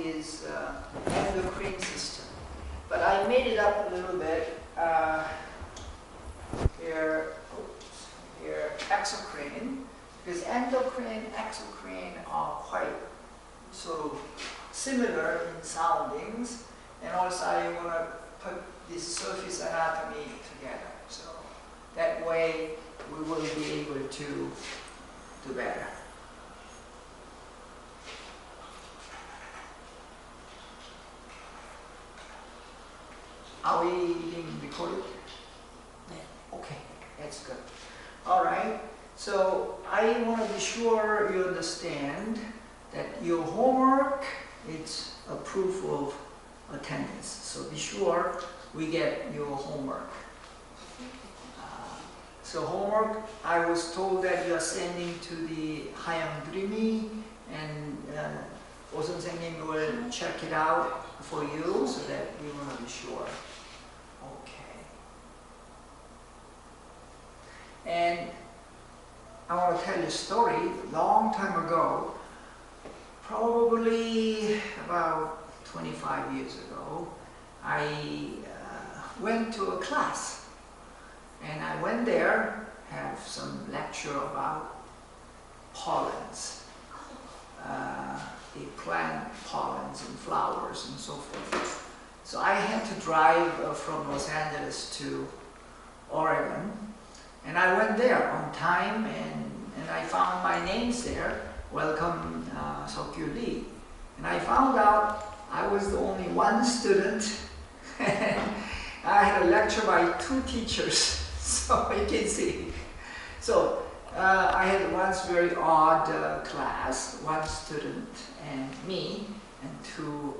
is endocrine system. But I made it up a little bit. Here, exocrine, because endocrine, exocrine are quite sort of similar in soundings, and also I want to put this surface anatomy together. So that way we will be able to do better. Are we being recorded? Okay, that's good. All right, so I want to be sure you understand that your homework is a proof of attendance. So be sure we get your homework. So homework, I was told that you are sending to the 하얀 그림이, and 오 선생님 will check it out for you so that we want to be sure. Okay. And I want to tell you a story. Long time ago, probably about 25 years ago, I went to a class, and I went there, have some lecture about pollens, the plant pollens and flowers and so forth. So I had to drive from Los Angeles to Oregon, and I went there on time, and I found my names there. Welcome, Sokyu Lee. And I found out I was the only one student. I had a lecture by 2 teachers, so you can see. So I had once very odd class, 1 student and me, and 2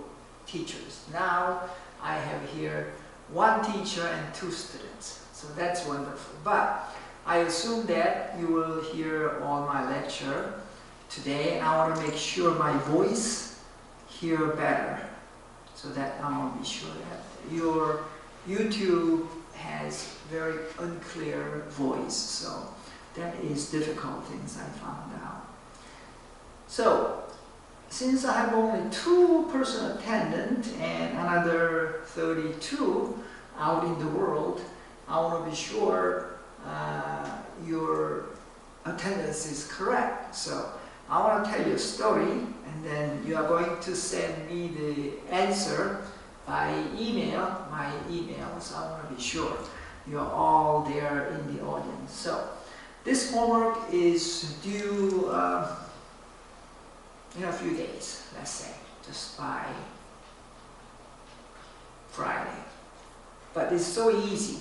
teachers. Now I have here 1 teacher and 2 students. So that's wonderful. But I assume that you will hear all my lecture today, and I want to make sure my voice hear better, so that I want to be sure that your YouTube has very unclear voice. So that is difficult things I found out. So since I have only 2-person attendant and another 32 out in the world, I want to be sure your attendance is correct. So I want to tell you a story, and then you are going to send me the answer by email, my email. So I want to be sure you're all there in the audience. So this homework is due in a few days, let's say, just by Friday. But it's so easy.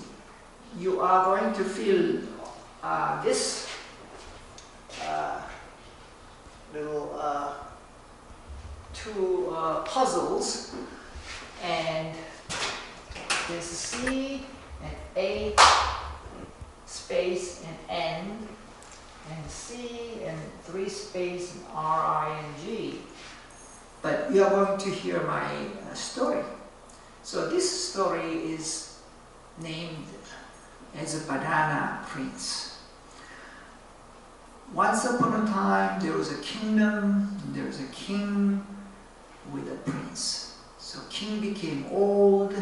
You are going to fill this little 2 puzzles, and there's a C and A space and N, and C and 3 space and R, I, and G. But you are going to hear my story. So this story is named as a banana prince. Once upon a time, there was a kingdom, and there was a king with a prince. So king became old,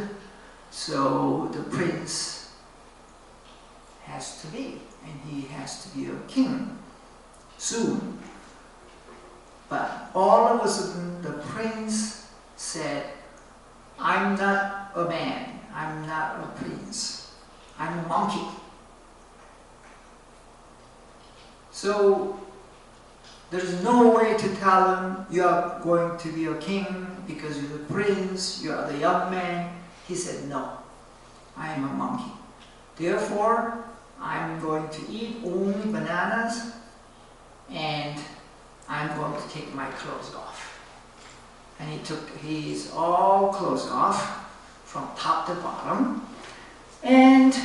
so the prince has to be, and he has to be a king soon. But all of a sudden, the prince said, I'm not a man, I'm not a prince, I'm a monkey. So there's no way to tell him you are going to be a king because you're the prince, you are the young man. He said, no, I am a monkey. Therefore, I'm going to eat only bananas, and I'm going to take my clothes off. And he took his all clothes off from top to bottom, and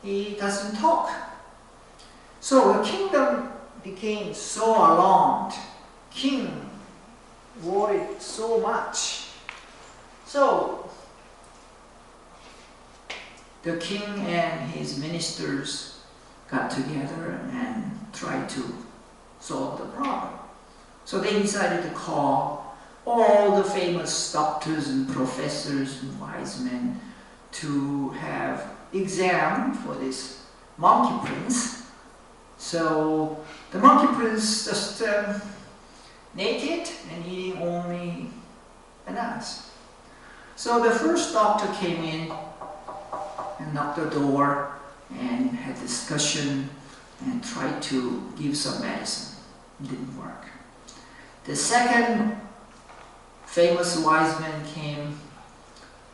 he doesn't talk. So the kingdom became so alarmed. King worried so much. So the king and his ministers got together and tried to solve the problem. So they decided to call all the famous doctors and professors and wise men to have exam for this monkey prince. So the monkey prince just naked and eating only bananas. So the first doctor came in and knocked the door and had discussion and tried to give some medicine. It didn't work. The second famous wise man came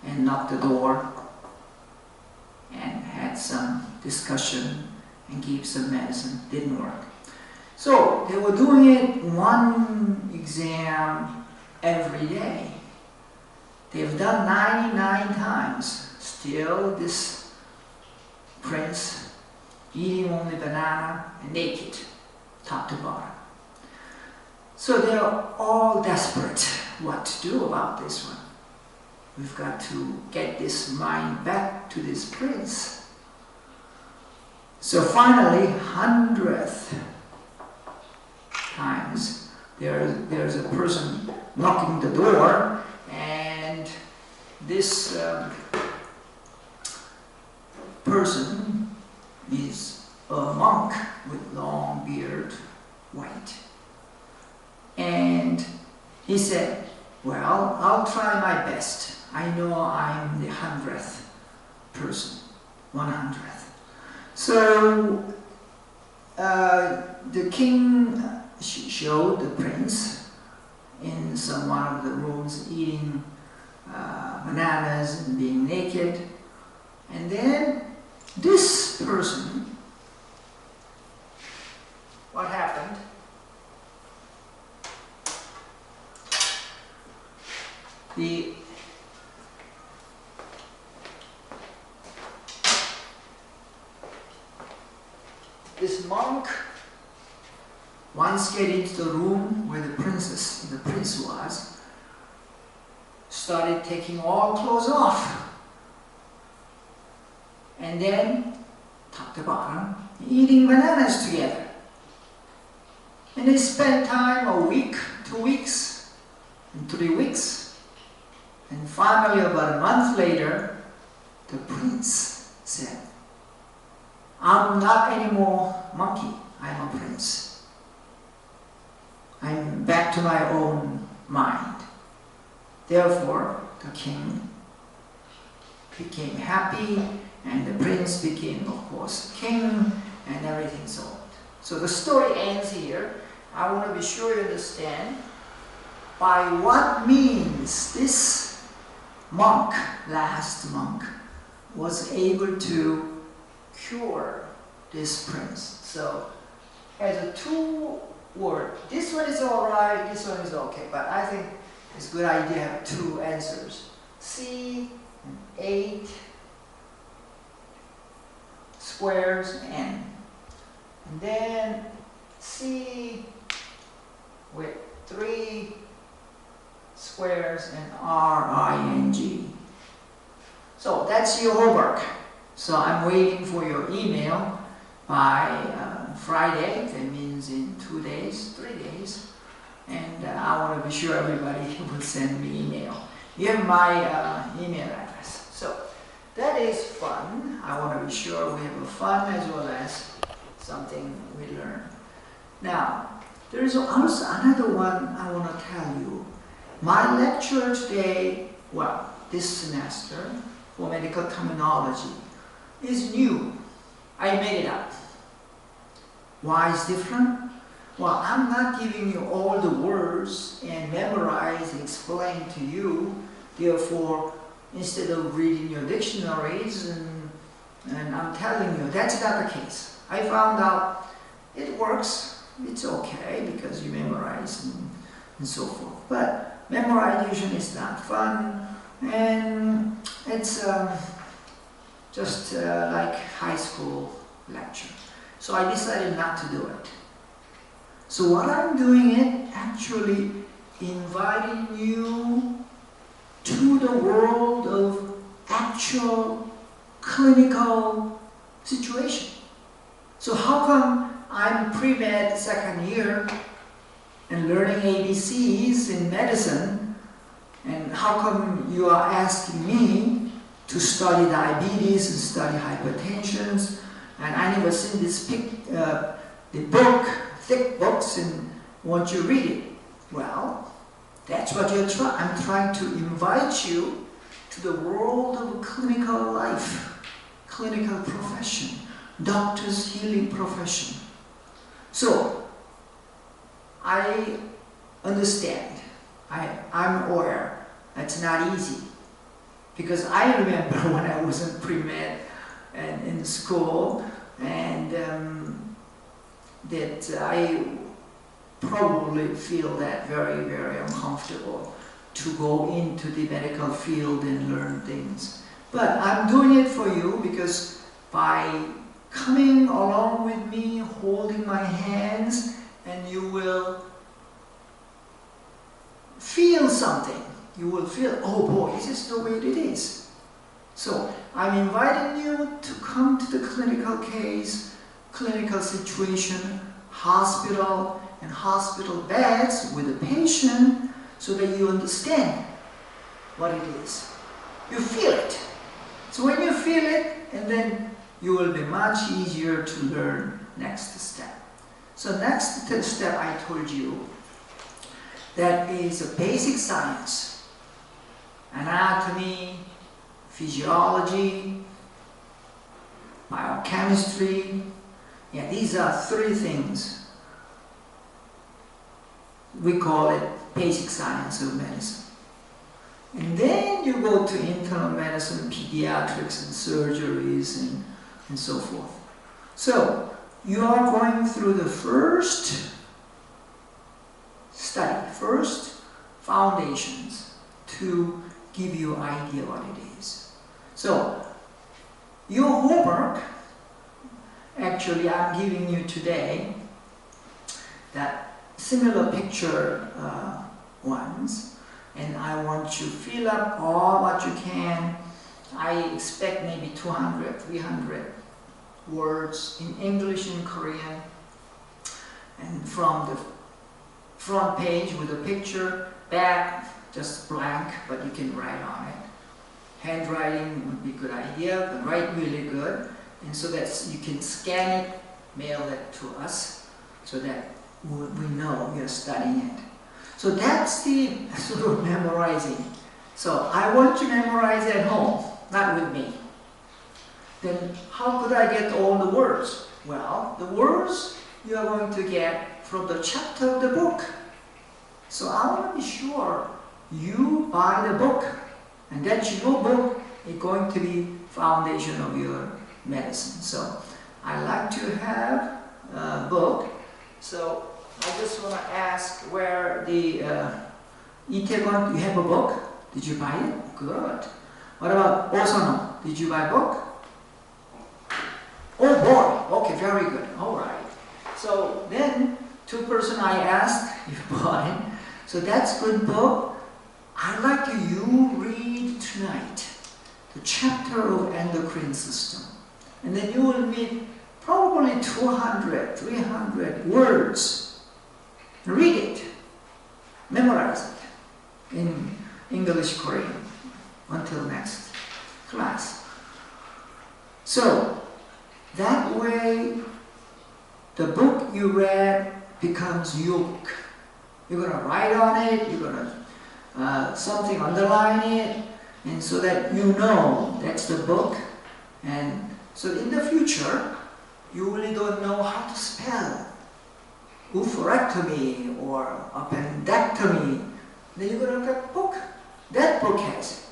and knocked the door and had some discussion and gave some medicine. Didn't work. So they were doing it one exam every day. They've done 99 times. Still this prince eating only banana and naked, top to bottom. So they're all desperate what to do about this one. We've got to get this mind back to this prince. So finally, 100th times, there's a person knocking the door, and this person is a monk with long beard, white. And he said, well, I'll try my best. I know I'm the 100th person, 100th. So the king showed the prince in one of the rooms eating bananas and being naked. And then this person, what happened? This monk once get into the room where the prince was, started taking all clothes off, and then top to bottom eating bananas together. And they spent time a week, 2 weeks, and 3 weeks. And finally, about a month later, the prince said, I'm not anymore monkey, I'm a prince. I'm back to my own mind. Therefore, the king became happy, and the prince became, of course, king, and everything solved. So the story ends here. I want to be sure you understand by what means this monk, last monk, was able to cure this prince. So as a two-word, this one is all right, this one is okay, but I think it's a good idea to have two answers. C and 8 squares N. And then C with 3 squares and RING. So that's your homework. So I'm waiting for your email by Friday. That means in 2 days, 3 days. And I want to be sure everybody will send me email. You have my email address. So that is fun. I want to be sure we have a fun as well as something we learn. Now, there is also another one I want to tell you. My lecture today, well, this semester for medical terminology is new. I made it up. Why is different? Well, I'm not giving you all the words and memorize and explain to you. Therefore, instead of reading your dictionaries and I'm telling you, that's not the case. I found out it works. It's okay because you memorize and so forth. But memorization is not fun, and it's just like high school lecture. So I decided not to do it. So what I'm doing is actually inviting you to the world of actual clinical situation. So how come I'm pre-med second year and learning ABCs in medicine, how come you are asking me to study diabetes and study hypertension, and I never seen this the book, thick books, and want you to read it? Well, that's what I'm trying to invite you to the world of clinical life, clinical profession, doctor's healing profession. So, I understand, I'm aware that's not easy. Because I remember when I was in pre-med and in school, and that I probably feel that very, very uncomfortable to go into the medical field and learn things. But I'm doing it for you because by coming along with me, holding my hands, and you will feel something. You will feel, oh boy, this is the way it is. So I'm inviting you to come to the clinical case, clinical situation, hospital, and hospital beds with the patient so that you understand what it is. You feel it. So when you feel it, and then you will be much easier to learn next step. So next step I told you, that is a basic science. Anatomy, physiology, biochemistry. Yeah, these are three things. We call it basic science of medicine. And then you go to internal medicine, pediatrics, and surgeries, and so forth. So, you are going through the first study, first foundations to give you an idea what it is. So, your homework, actually I'm giving you today that similar picture ones, and I want you to fill up all what you can. I expect maybe 200, 300 words in English and Korean, and from the front page with a picture, back just blank, but you can write on it. Handwriting would be a good idea, but write really good, and so that you can scan it, mail it to us, so that we know you're studying it. So that's the sort of memorizing. So I want you to memorize at home, not with me. Then how could I get all the words? Well, the words you are going to get from the chapter of the book. So I want to be sure you buy the book, and that's your book is going to be foundation of your medicine. So I like to have a book. So I just want to ask where the Itaewon, you have a book? Did you buy it? Good. What about Osono? Did you buy a book? Oh boy, okay, very good. All right. So then, two person I asked, you bought it. So that's good book. I'd like you read tonight the chapter of endocrine system. And then you will meet probably 200, 300 words. Read it. Memorize it in English, Korean until next class. So that way the book you read becomes your book. You're going to write on it, you're going to something underline it, and so that you know that's the book. And so in the future, you really don't know how to spell oophorectomy or appendectomy. Then you're going to get a book. That book has it.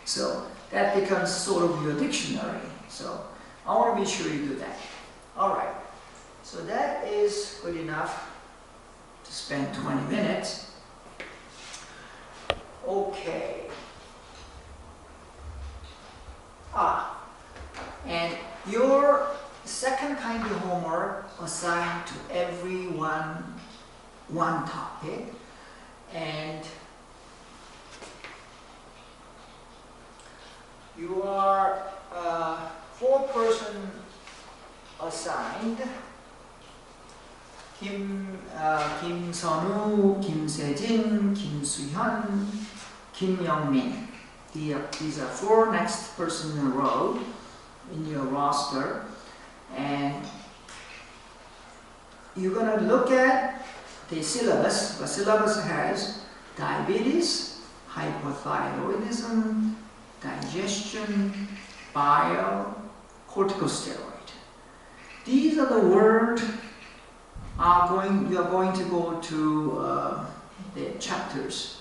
So that becomes sort of your dictionary. So I want to be sure you do that. All right. So that is good enough to spend 20 minutes. Okay. And your second kind of homework assigned to everyone one topic, and you are 4-person assigned. 김선우, 김세진, 김수현, Kim Young-min. These are 4 next person in a row in your roster, and you're going to look at the syllabus. The syllabus has diabetes, hypothyroidism, digestion, bile, corticosteroid. These are the words you are going to go to the chapters.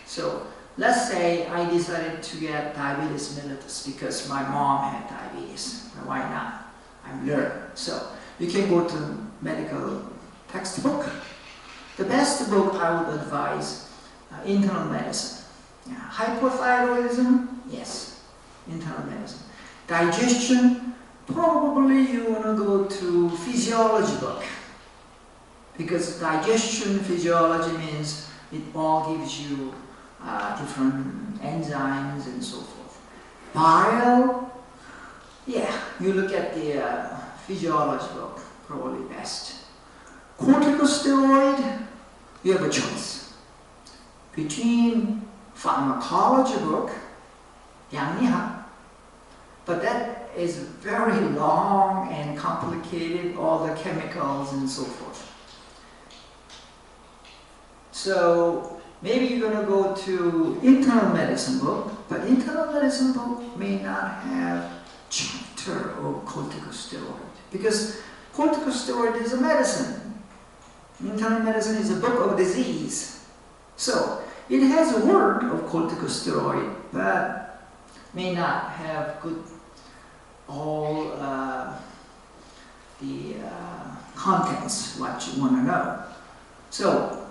So let's say I decided to get diabetes mellitus because my mom had diabetes. Why not? I'm learning. So you can go to medical textbook. The best book I would advise, internal medicine. Hypothyroidism, yes, internal medicine. Digestion, probably you want to go to physiology book, because digestion physiology means it all gives you different enzymes and so forth. Bile, yeah, you look at the physiology book, probably best. Corticosteroid, you have a choice between pharmacology book, 양리학, but that is very long and complicated, all the chemicals and so forth. So maybe you're going to go to internal medicine book, but internal medicine book may not have chapter of corticosteroid, because corticosteroid is a medicine. Internal medicine is a book of disease. So it has a word of corticosteroid, but may not have good all the contents, what you want to know. So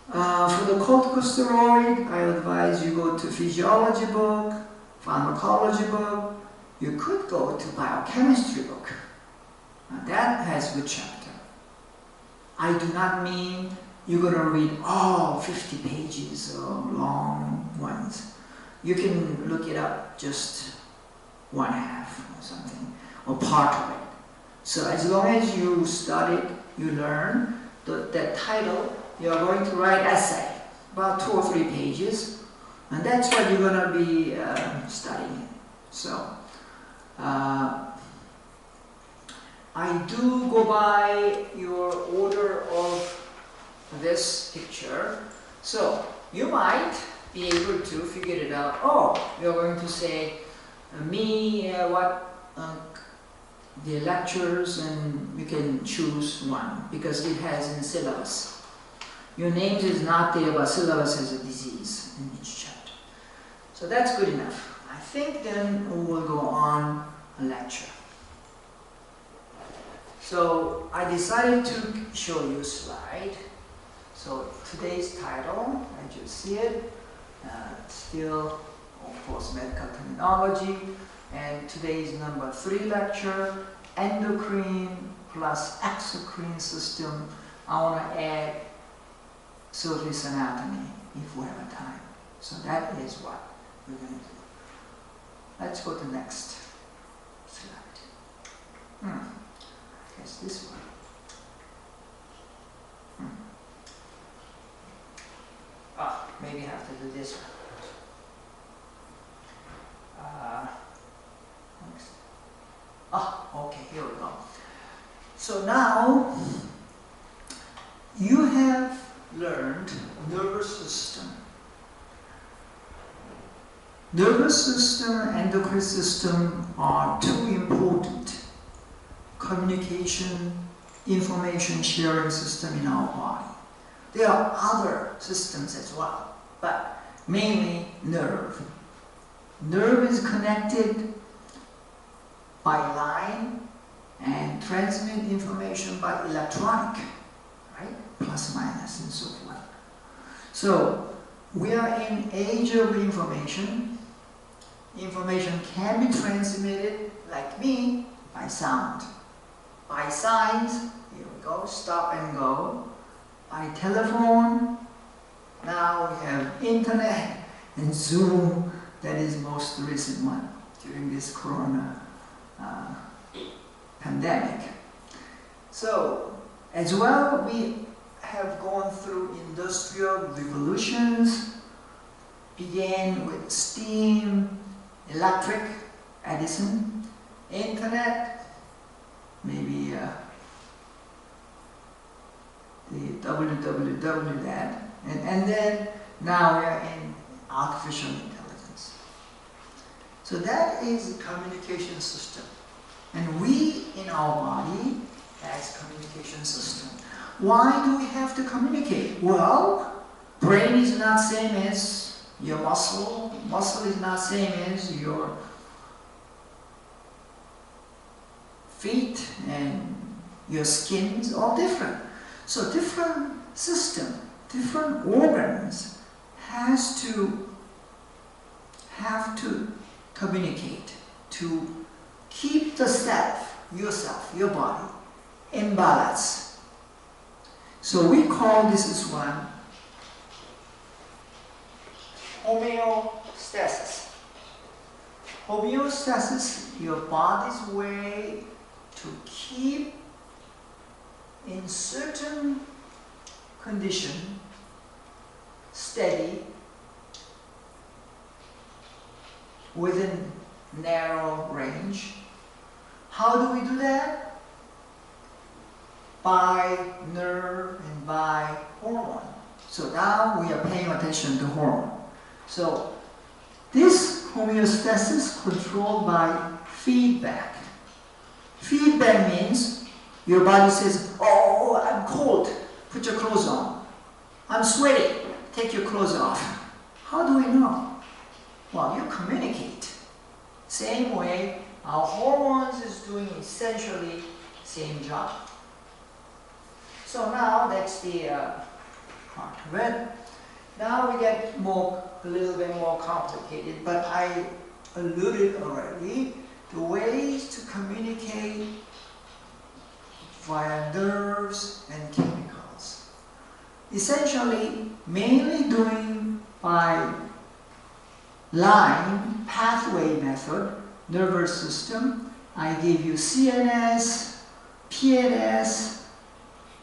for the corticosteroid, I advise you go to physiology book, pharmacology book. You could go to biochemistry book. That has good chapter. I do not mean you're going to read all 50 pages of long ones. You can look it up just 1/2 or something, or part of it. So as long as you study, you learn that title, you are going to write essay, about 2 or 3 pages, and that's what you're going to be studying. So I do go by your order of this picture. So you might be able to figure it out. Oh, you're going to say the lectures, and you can choose one because it has in syllabus. Your name is not there, but syllabus has a disease in each chapter. So that's good enough. I think then we will go on a lecture. So I decided to show you a slide. So today's title, as you see it, still, of course, medical terminology. And today's number 3 lecture, endocrine plus exocrine system. I want to add surface anatomy if we have time. So that is what we're going to do. Let's go to the next slide. I guess this one. Maybe I have to do this one. Next. Okay, here we go. So now you have learned nervous system. Nervous system and endocrine system are 2 important communication, information sharing system in our body. There are other systems as well, but mainly nerve. Nerve is connected by line and transmit information by electronic, right? Plus, minus, and so forth. So we are in age of information. Information can be transmitted, like me, by sound. By signs, here we go, stop and go. By telephone, now we have internet and Zoom. That is most recent one during this corona pandemic. So as well, we have gone through industrial revolutions, began with steam, electric, Edison, internet, maybe the www that, and then now we are in artificial intelligence. So that is a communication system. And we in our body has communication system. Why do we have to communicate? Well, brain is not same as your muscle. Muscle is not same as your feet, and your skin is all different. So different system, different organs have to communicate to keep the yourself, your body, in balance. So we call this one homeostasis. Homeostasis, your body's way to keep in certain condition steady within narrow range. How do we do that? By nerve and by hormone. So now we are paying attention to hormone. So this homeostasis controlled by feedback. Feedback means your body says, oh, I'm cold, put your clothes on. I'm sweaty, take your clothes off. How do we know? Well, you communicate. Same way, our hormones is doing essentially same job. So now that's the part of it. Now we get a little bit more complicated, but I alluded already to ways to communicate via nerves and chemicals. Essentially, mainly doing by line pathway method, nervous system. I give you CNS, PNS,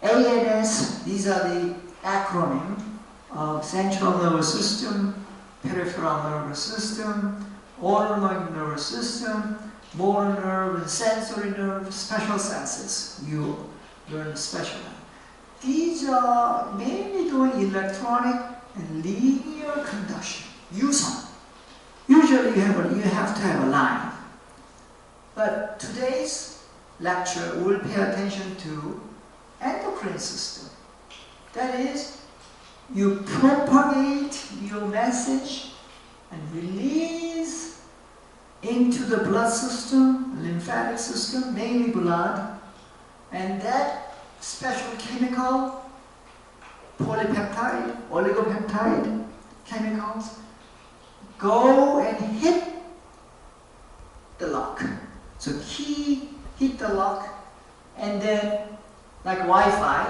ANS. These are the acronym of central nervous system, peripheral nervous system, autonomic nervous system, motor nerve and sensory nerve, special senses. You learn special. These are mainly doing electronic and linear conduction. Use usually you have to have a line. But today's lecture will pay attention to endocrine system. That is, you propagate your message and release into the blood system, lymphatic system, mainly blood, and that special chemical, polypeptide, oligopeptide chemicals, go and hit the lock. So key hit the lock, and then like Wi-Fi,